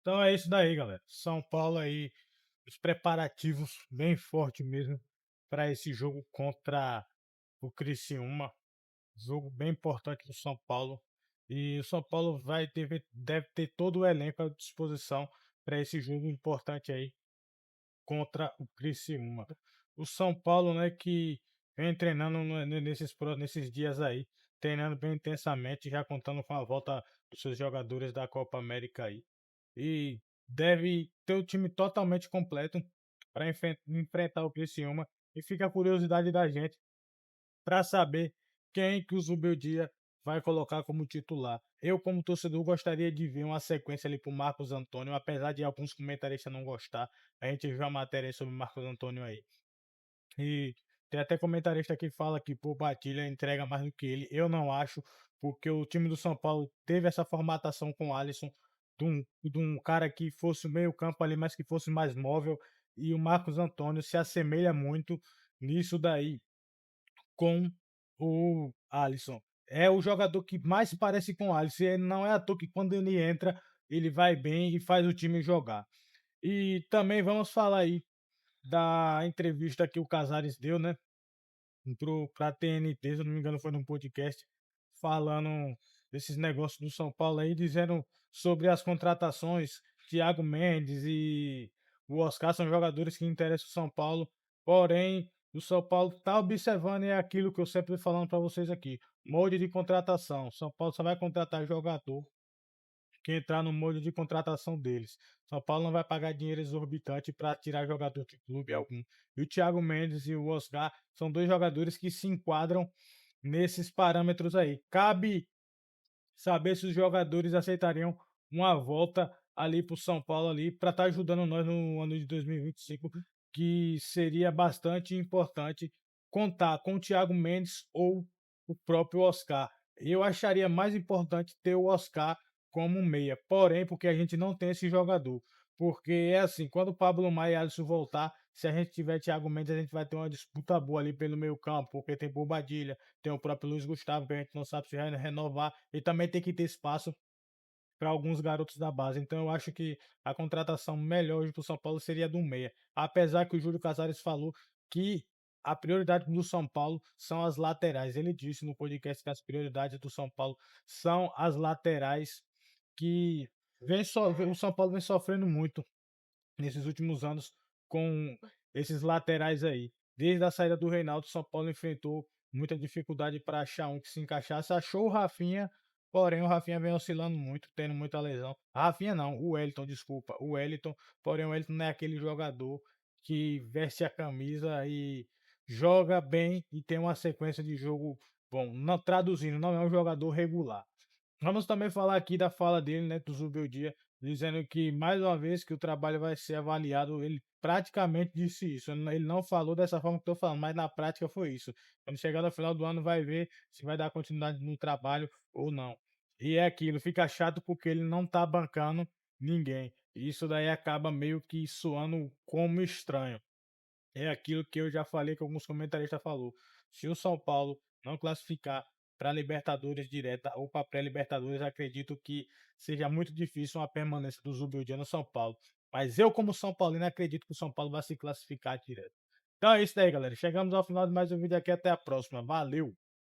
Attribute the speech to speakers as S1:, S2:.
S1: Então é isso daí, galera. São Paulo aí, os preparativos bem forte mesmo para esse jogo contra o Criciúma. Jogo bem importante do São Paulo. E o São Paulo deve ter todo o elenco à disposição para esse jogo importante aí contra o Criciúma. O São Paulo, né, que vem treinando nesses dias aí, treinando bem intensamente, já contando com a volta dos seus jogadores da Copa América aí. E deve ter o time totalmente completo para enfrentar o Criciúma. E fica a curiosidade da gente para saber quem que o Zubeldia vai colocar como titular. Eu, como torcedor, gostaria de ver uma sequência ali para o Marcos Antônio, apesar de alguns comentaristas não gostar. A gente viu a matéria aí sobre o Marcos Antônio aí. E tem até comentarista que fala que pô, Batilha entrega mais do que ele. Eu não acho, porque o time do São Paulo teve essa formatação com o Alisson, de um cara que fosse o meio-campo ali, mas que fosse mais móvel. E o Marcos Antônio se assemelha muito nisso daí com o Alisson. É o jogador que mais se parece com o Alisson. E não é à toa que quando ele entra, ele vai bem e faz o time jogar. E também vamos falar aí da entrevista que o Casares deu, né? Pra TNT, se eu não me engano, foi num podcast, falando desses negócios do São Paulo aí, dizendo sobre as contratações. Thiago Mendes e o Oscar são jogadores que interessam o São Paulo, porém, o São Paulo tá observando é aquilo que eu sempre falando para vocês aqui: molde de contratação. São Paulo só vai contratar jogador que entrar no molde de contratação deles. São Paulo não vai pagar dinheiro exorbitante para tirar jogador de clube algum. E o Thiago Mendes e o Oscar são dois jogadores que se enquadram nesses parâmetros aí. Cabe saber se os jogadores aceitariam uma volta ali para o São Paulo ali para estar ajudando nós no ano de 2025, que seria bastante importante contar com o Thiago Mendes ou o próprio Oscar. Eu acharia mais importante ter o Oscar como um meia, porém, porque a gente não tem esse jogador. Porque é assim, quando o Pablo Maia e Alisson voltar, se a gente tiver Thiago Mendes, a gente vai ter uma disputa boa ali pelo meio campo, porque tem Bobadilha, tem o próprio Luiz Gustavo, que a gente não sabe se vai renovar, e também tem que ter espaço para alguns garotos da base. Então eu acho que a contratação melhor hoje para o São Paulo seria do meia. Apesar que o Júlio Casares falou que a prioridade do São Paulo são as laterais. Ele disse no podcast que as prioridades do São Paulo são as laterais, que o São Paulo vem sofrendo muito nesses últimos anos com esses laterais aí. Desde a saída do Reinaldo, o São Paulo enfrentou muita dificuldade para achar um que se encaixasse. Achou o Rafinha, porém o Rafinha vem oscilando muito, tendo muita lesão. Rafinha não, o Wellington, desculpa. O Wellington, porém o Wellington não é aquele jogador que veste a camisa e joga bem e tem uma sequência de jogo bom. Não, traduzindo, não é um jogador regular. Vamos também falar aqui da fala dele, né, do Zubeldia, dizendo que mais uma vez que o trabalho vai ser avaliado. Ele praticamente disse isso. Ele não falou dessa forma que estou falando, mas na prática foi isso. Quando chegar no final do ano, vai ver se vai dar continuidade no trabalho ou não. E é aquilo, fica chato porque ele não tá bancando ninguém. E isso daí acaba meio que soando como estranho. É aquilo que eu já falei, que alguns comentaristas falou. Se o São Paulo não classificar para Libertadores direta ou para pré-Libertadores, acredito que seja muito difícil uma permanência do Zubeldia no São Paulo. Mas eu, como São Paulino, acredito que o São Paulo vai se classificar direto. Então é isso aí, galera. Chegamos ao final de mais um vídeo aqui. Até a próxima. Valeu!